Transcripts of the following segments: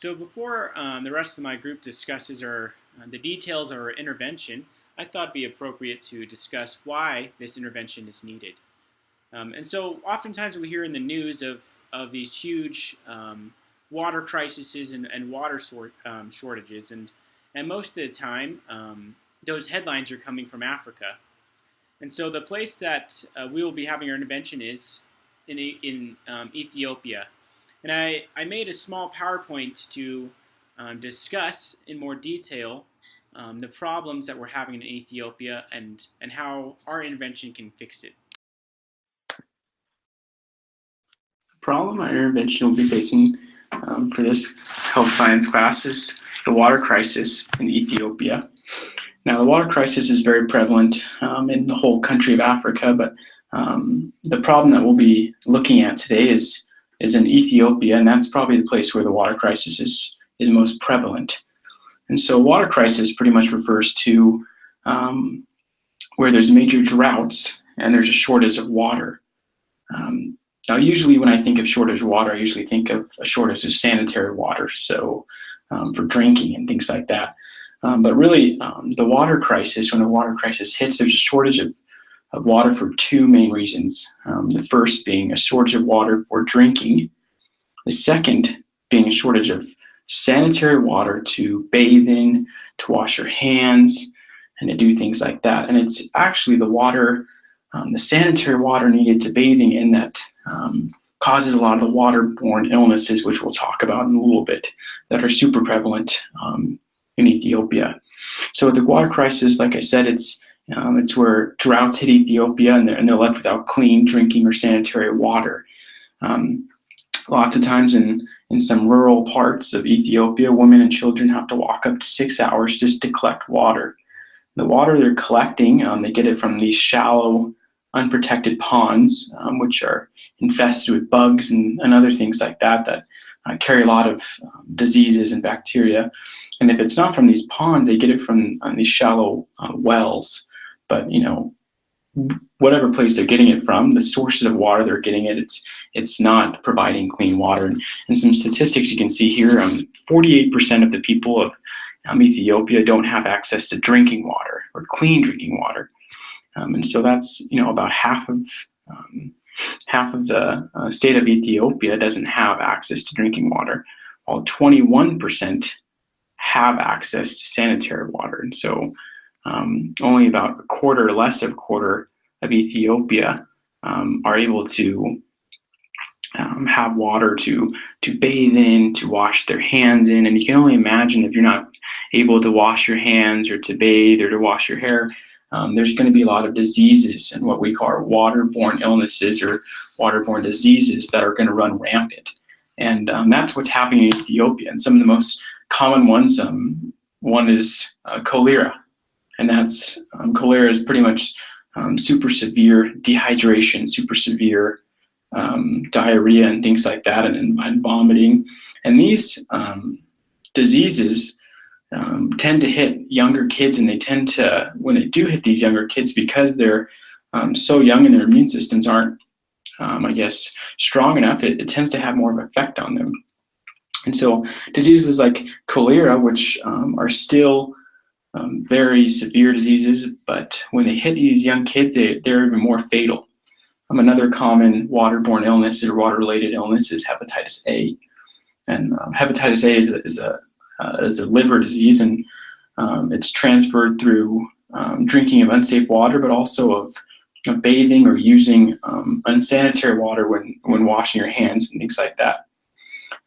So before the rest of my group discusses the details of our intervention, I thought it'd be appropriate to discuss why this intervention is needed. And so oftentimes we hear in the news of these huge water crises and water shortages, and most of the time those headlines are coming from Africa. And so the place that we will be having our intervention is in Ethiopia. And I made a small PowerPoint to discuss in more detail the problems that we're having in Ethiopia and how our intervention can fix it. The problem our intervention will be facing for this health science class is the water crisis in Ethiopia. Now, the water crisis is very prevalent in the whole country of Africa, but the problem that we'll be looking at today is in Ethiopia, and that's probably the place where the water crisis is most prevalent. And so water crisis pretty much refers to where there's major droughts and there's a shortage of water. Now, usually when I think of shortage of water, I usually think of a shortage of sanitary water, so for drinking and things like that. But really, the water crisis, when a water crisis hits, there's a shortage of water for two main reasons. The first being a shortage of water for drinking. The second being a shortage of sanitary water to bathe in, to wash your hands, and to do things like that. And it's actually the water, the sanitary water needed to bathing in that causes a lot of the waterborne illnesses, which we'll talk about in a little bit, that are super prevalent in Ethiopia. So the water crisis, like I said, it's where droughts hit Ethiopia and they're left without clean drinking or sanitary water. Lots of times in some rural parts of Ethiopia, women and children have to walk up to 6 hours just to collect water. The water they're collecting, they get it from these shallow, unprotected ponds, which are infested with bugs and other things like that carry a lot of diseases and bacteria. And if it's not from these ponds, they get it from these shallow wells. But whatever place they're getting it from, the sources of water they're getting it's not providing clean water. And some statistics you can see here: 48% of the people of Ethiopia don't have access to drinking water or clean drinking water, and so that's about half of the state of Ethiopia doesn't have access to drinking water, while 21% have access to sanitary water. And so only about a quarter, less of a quarter of Ethiopia are able to have water to bathe in, to wash their hands in. And you can only imagine if you're not able to wash your hands or to bathe or to wash your hair, there's going to be a lot of diseases and what we call waterborne illnesses or waterborne diseases that are going to run rampant. And that's what's happening in Ethiopia. And some of the most common ones, one is cholera. And that's cholera is pretty much super severe dehydration, super severe diarrhea and things like that, and vomiting. And these diseases tend to hit younger kids, and they tend to, when they do hit these younger kids, because they're so young and their immune systems aren't, strong enough, it tends to have more of an effect on them. And so diseases like cholera, which are still very severe diseases, but when they hit these young kids, they're even more fatal. Another common waterborne illness or water-related illness is hepatitis A. And hepatitis A is a liver disease, and it's transferred through drinking of unsafe water, but also of bathing or using unsanitary water when washing your hands and things like that.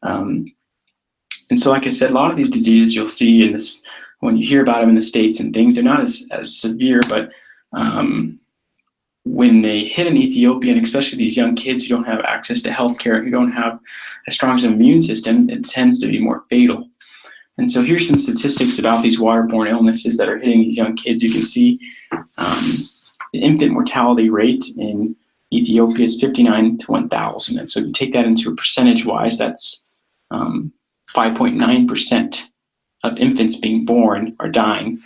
And so, like I said, a lot of these diseases you'll see in this, when you hear about them in the States and things, they're not as severe, but when they hit an Ethiopian, especially these young kids who don't have access to healthcare, who don't have as strong as an immune system, it tends to be more fatal. And so here's some statistics about these waterborne illnesses that are hitting these young kids. You can see the infant mortality rate in Ethiopia is 59 to 1,000. And so if you take that into a percentage-wise, that's 5.9% of infants being born are dying,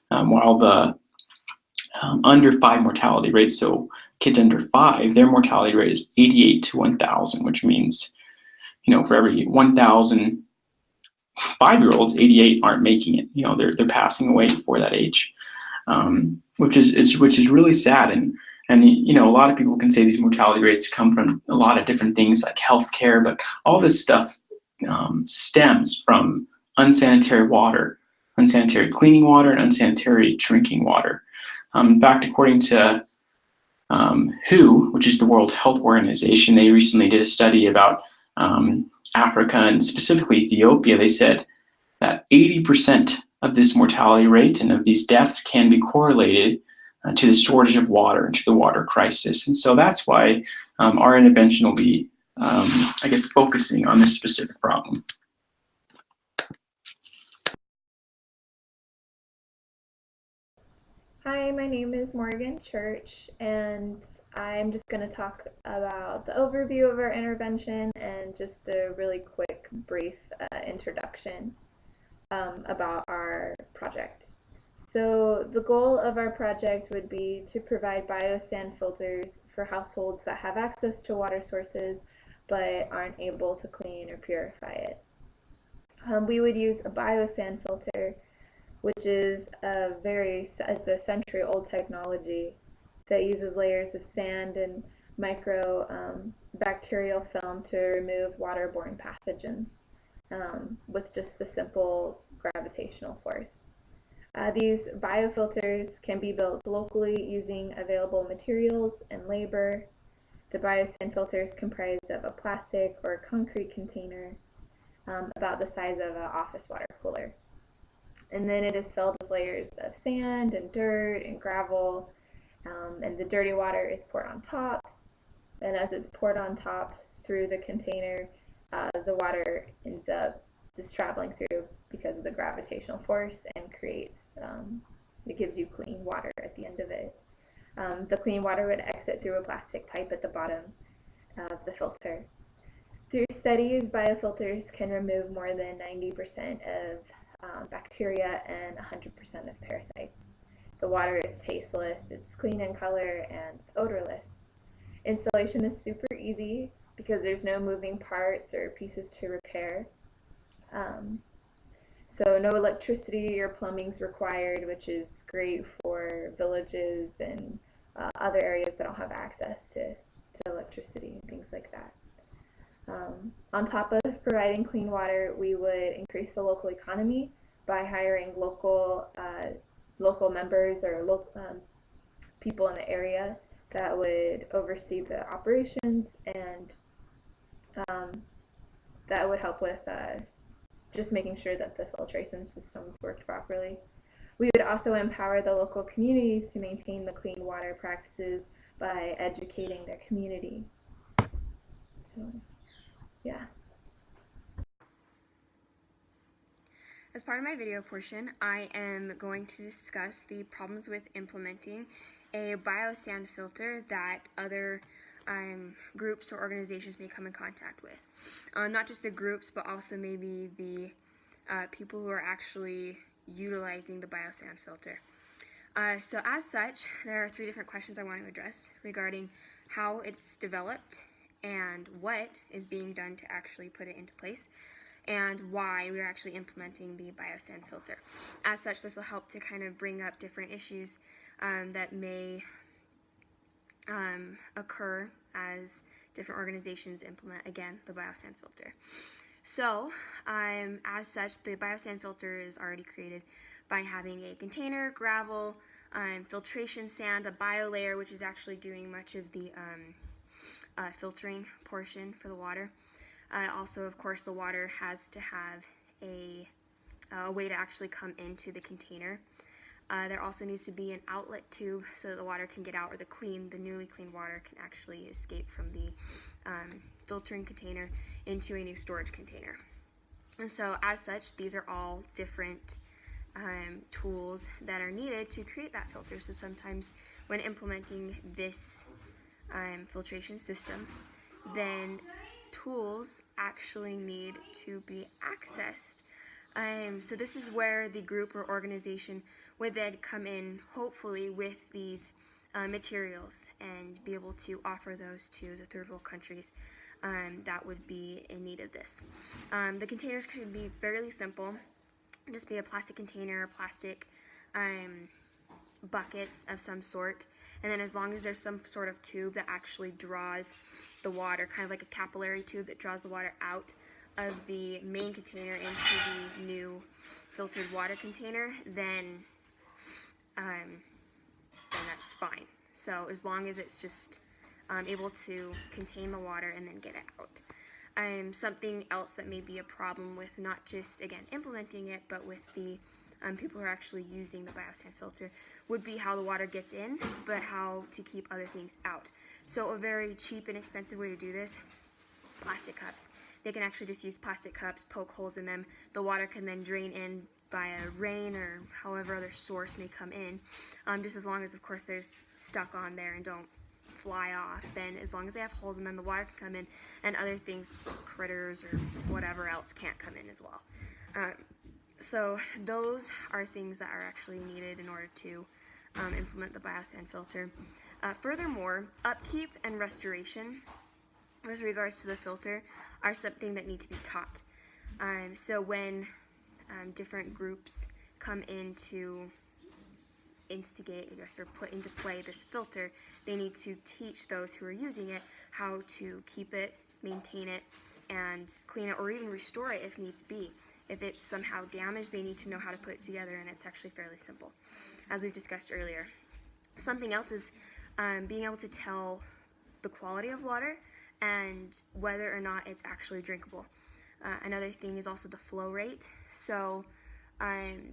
while the under 5 mortality rate, so kids under 5, their mortality rate is 88 to 1,000, which means, for every 1,000 5-year-olds, 88 aren't making it. They're passing away before that age, which is really sad. And a lot of people can say these mortality rates come from a lot of different things like healthcare, but all this stuff stems from unsanitary water, unsanitary cleaning water, and unsanitary drinking water. In fact, according to WHO, which is the World Health Organization, they recently did a study about Africa and specifically Ethiopia. They said that 80% of this mortality rate and of these deaths can be correlated to the shortage of water and to the water crisis. And so that's why our intervention will be, focusing on this specific problem. Hi, my name is Morgan Church, and I'm just going to talk about the overview of our intervention and just a really quick, brief introduction about our project. So the goal of our project would be to provide biosand filters for households that have access to water sources but aren't able to clean or purify it. We would use a biosand filter, which is it's a century-old technology that uses layers of sand and micro bacterial film to remove waterborne pathogens with just the simple gravitational force. These biofilters can be built locally using available materials and labor. The biosand filter is comprised of a plastic or concrete container about the size of an office water cooler. And then it is filled with layers of sand and dirt and gravel, and the dirty water is poured on top. And as it's poured on top through the container, the water ends up just traveling through because of the gravitational force and it gives you clean water at the end of it. The clean water would exit through a plastic pipe at the bottom of the filter. Through studies, biofilters can remove more than 90% of bacteria and 100% of parasites. The water is tasteless, it's clean in color, and it's odorless. Installation is super easy because there's no moving parts or pieces to repair. So no electricity or plumbing is required, which is great for villages and other areas that don't have access to electricity and things like that. On top of providing clean water, we would increase the local economy by hiring local members or people in the area that would oversee the operations, and that would help with just making sure that the filtration systems worked properly. We would also empower the local communities to maintain the clean water practices by educating their community. So, yeah. As part of my video portion, I am going to discuss the problems with implementing a biosand filter that other groups or organizations may come in contact with. Not just the groups, but also maybe the people who are actually utilizing the biosand filter. So as such, there are 3 different questions I want to address regarding how it's developed and what is being done to actually put it into place, and why we're actually implementing the biosand filter. As such, this will help to kind of bring up different issues that may occur as different organizations implement, again, the biosand filter. So, as such, the biosand filter is already created by having a container, gravel, filtration sand, a biolayer, which is actually doing much of the filtering portion for the water. Also, of course, the water has to have a way to actually come into the container. There also needs to be an outlet tube so that the water can get out, or the newly clean water can actually escape from the filtering container into a new storage container. And so, as such, these are all different tools that are needed to create that filter. So sometimes when implementing this filtration system, then tools actually need to be accessed. So this is where the group or organization would then come in, hopefully with these materials, and be able to offer those to the third world countries that would be in need of this. The containers could be fairly simple, just be a plastic container, a plastic bucket of some sort, and then as long as there's some sort of tube that actually draws the water, kind of like a capillary tube that draws the water out of the main container into the new filtered water container, then that's fine. So as long as it's just able to contain the water and then get it out. Something else that may be a problem with not just, again, implementing it, but with the people who are actually using the biosand filter would be how the water gets in, but how to keep other things out. So a very cheap and expensive way to do this, plastic cups. They can actually just use plastic cups, poke holes in them. The water can then drain in via rain or however other source may come in, just as long as, of course, there's stuck on there and don't fly off. Then as long as they have holes in them, the water can come in, and other things, critters or whatever else, can't come in as well. So those are things that are actually needed in order to implement the biosand filter. Furthermore, upkeep and restoration with regards to the filter are something that need to be taught. So when different groups come in to instigate, I guess, or put into play this filter, they need to teach those who are using it how to keep it, maintain it, and clean it, or even restore it if needs be. If it's somehow damaged, they need to know how to put it together, and it's actually fairly simple, as we've discussed earlier. Something else is being able to tell the quality of water and whether or not it's actually drinkable. Another thing is also the flow rate. So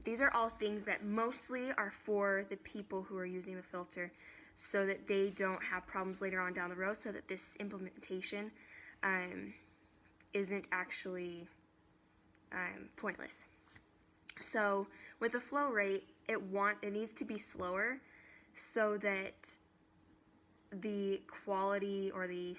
these are all things that mostly are for the people who are using the filter, so that they don't have problems later on down the road, so that this implementation isn't actually pointless. So with the flow rate, it needs to be slower so that the quality, or the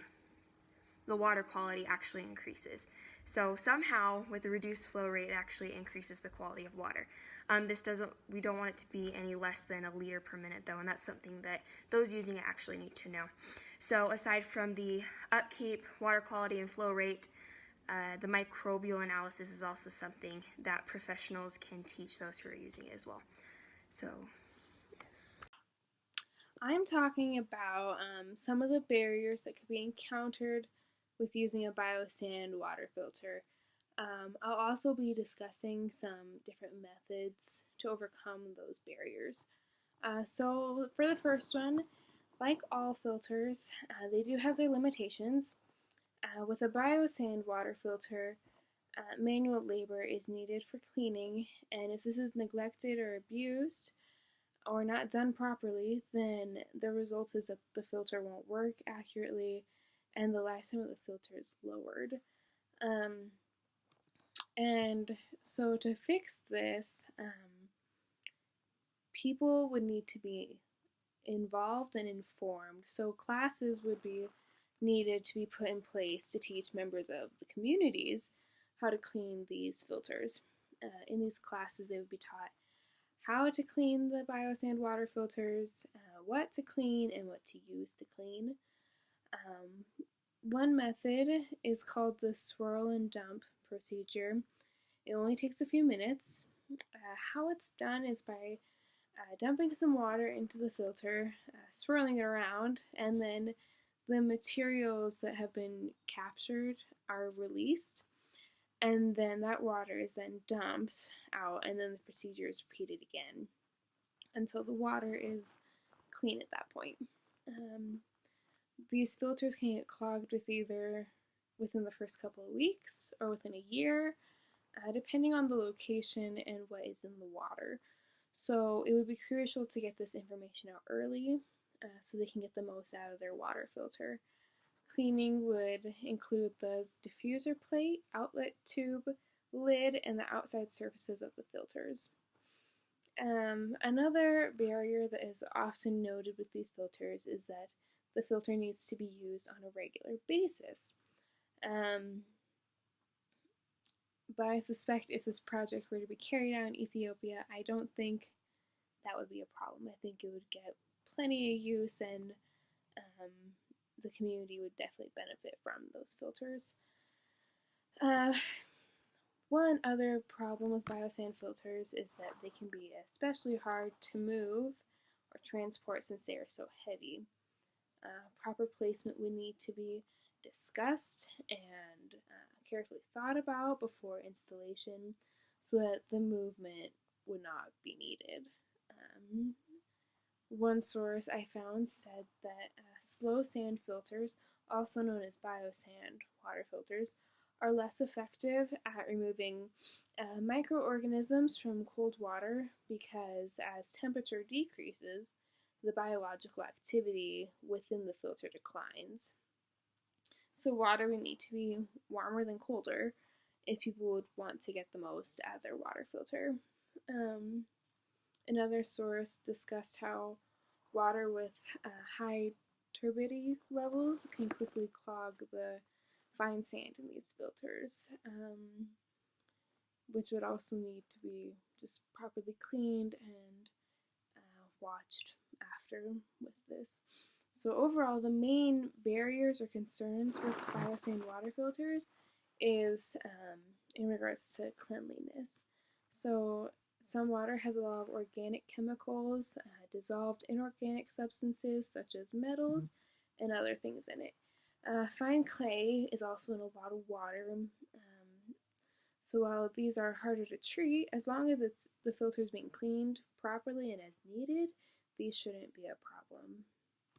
water quality, actually increases. So somehow with the reduced flow rate, it actually increases the quality of water. We don't want it to be any less than a liter per minute though, and that's something that those using it actually need to know. So aside from the upkeep, water quality, and flow rate, the microbial analysis is also something that professionals can teach those who are using it as well. So I'm talking about some of the barriers that could be encountered with using a biosand water filter. I'll also be discussing some different methods to overcome those barriers. So for the first one, like all filters, they do have their limitations. With a biosand water filter, manual labor is needed for cleaning, and if this is neglected or abused or not done properly, then the result is that the filter won't work accurately and the lifetime of the filter is lowered. And so to fix this, people would need to be involved and informed. So classes would be needed to be put in place to teach members of the communities how to clean these filters. In these classes, they would be taught how to clean the biosand water filters, what to clean, and what to use to clean. One method is called the swirl and dump procedure. It only takes a few minutes. How it's done is by dumping some water into the filter, swirling it around, and then the materials that have been captured are released, and then that water is then dumped out, and then the procedure is repeated again until the water is clean at that point. These filters can get clogged with either within the first couple of weeks or within a year, depending on the location and what is in the water. So it would be crucial to get this information out early so they can get the most out of their water filter. Cleaning would include the diffuser plate, outlet tube, lid, and the outside surfaces of the filters. Another barrier that is often noted with these filters is that the filter needs to be used on a regular basis. But I suspect if this project were to be carried out in Ethiopia, I don't think that would be a problem. I think it would get plenty of use, and the community would definitely benefit from those filters. One other problem with biosand filters is that they can be especially hard to move or transport since they are so heavy. Proper placement would need to be discussed and carefully thought about before installation so that the movement would not be needed. One source I found said that slow sand filters, also known as biosand water filters, are less effective at removing microorganisms from cold water because as temperature decreases, the biological activity within the filter declines. So water would need to be warmer than colder if people would want to get the most out of their water filter. Another source discussed how water with high turbidity levels can quickly clog the fine sand in these filters, which would also need to be just properly cleaned and watched after with this. So overall, the main barriers or concerns with biosand water filters is in regards to cleanliness. So some water has a lot of organic chemicals, dissolved inorganic substances such as metals and other things in it. Fine clay is also in a lot of water. So while these are harder to treat, as long as the filter is being cleaned properly and as needed, these shouldn't be a problem.